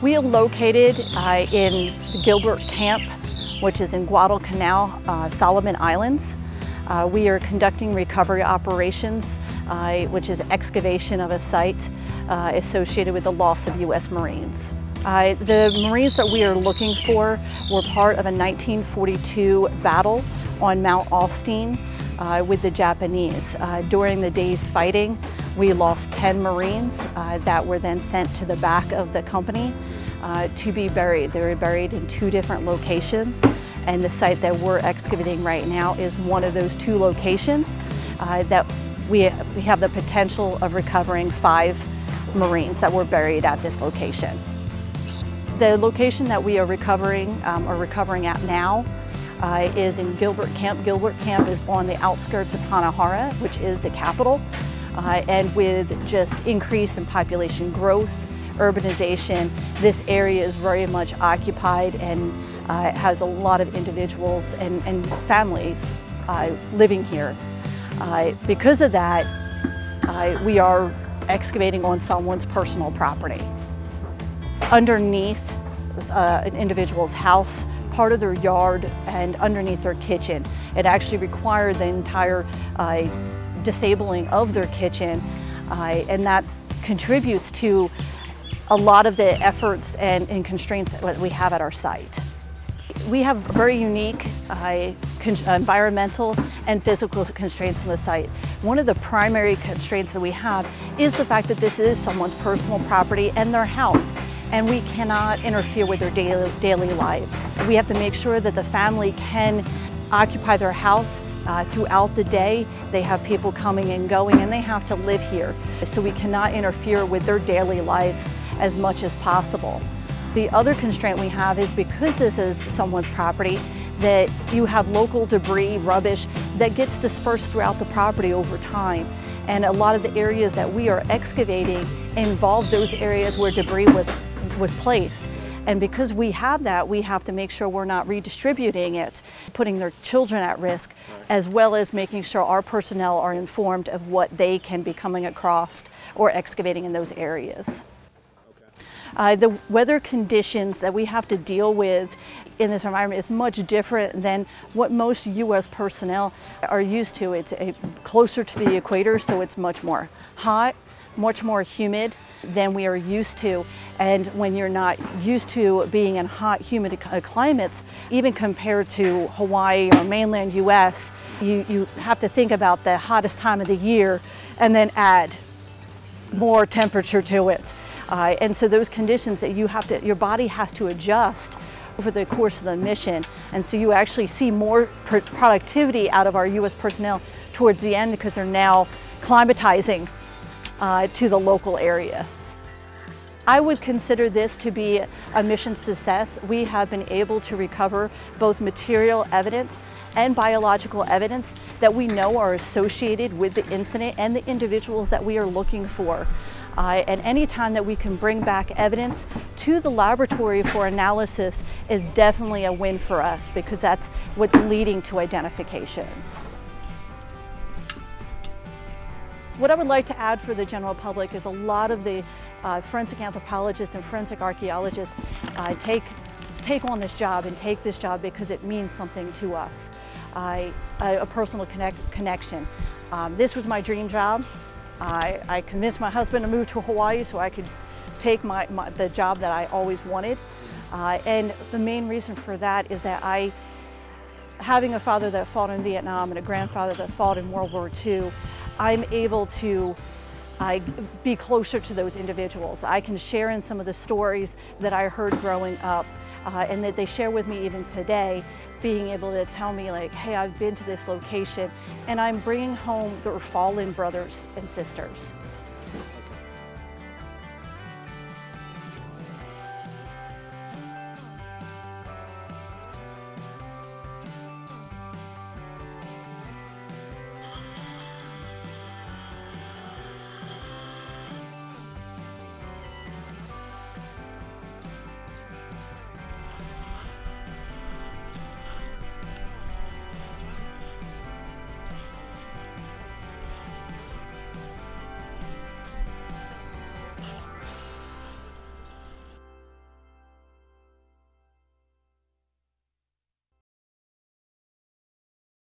We are located in Gilbert Camp, which is in Guadalcanal, Solomon Islands. We are conducting recovery operations, which is excavation of a site associated with the loss of U.S. Marines. The Marines that we are looking for were part of a 1942 battle on Mount Austin with the Japanese. During the day's fighting, we lost 10 Marines that were then sent to the back of the company to be buried. They were buried in 2 different locations, and the site that we're excavating right now is one of those 2 locations that we have the potential of recovering 5 Marines that were buried at this location. The location that we are recovering at now is in Gilbert Camp. Gilbert Camp is on the outskirts of Guadalcanal, which is the capital. And with just increase in population growth, urbanization, this area is very much occupied and has a lot of individuals and families living here. Because of that, we are excavating on someone's personal property. Underneath an individual's house, part of their yard, and underneath their kitchen. It actually required the entire disabling of their kitchen, and that contributes to a lot of the efforts and constraints that we have at our site. We have very unique environmental and physical constraints on the site. One of the primary constraints that we have is the fact that this is someone's personal property and their house, and we cannot interfere with their daily lives. We have to make sure that the family can occupy their house throughout the day. They have people coming and going, and they have to live here. So we cannot interfere with their daily lives as much as possible. The other constraint we have is because this is someone's property, that you have local debris, rubbish, that gets dispersed throughout the property over time. And a lot of the areas that we are excavating involve those areas where debris was placed. And because we have that, we have to make sure we're not redistributing it, putting their children at risk, as well as making sure our personnel are informed of what they can be coming across or excavating in those areas. The weather conditions that we have to deal with in this environment is much different than what most U.S. personnel are used to. It's closer to the equator, so it's much more hot, much more humid than we are used to. And when you're not used to being in hot, humid climates, even compared to Hawaii or mainland U.S., you have to think about the hottest time of the year and then add more temperature to it. And so those conditions that your body has to adjust over the course of the mission. And so you actually see more productivity out of our U.S. personnel towards the end because they're now climatizing to the local area. I would consider this to be a mission success. We have been able to recover both material evidence and biological evidence that we know are associated with the incident and the individuals that we are looking for. And any time that we can bring back evidence to the laboratory for analysis is definitely a win for us, because that's what's leading to identifications. What I would like to add for the general public is a lot of the forensic anthropologists and forensic archaeologists take on this job and take this job because it means something to us, a personal connection. This was my dream job. I convinced my husband to move to Hawaii so I could take the job that I always wanted. And the main reason for that is that having a father that fought in Vietnam and a grandfather that fought in World War II, I'm able to be closer to those individuals. I can share in some of the stories that I heard growing up and that they share with me even today, being able to tell me like, hey, I've been to this location and I'm bringing home their fallen brothers and sisters.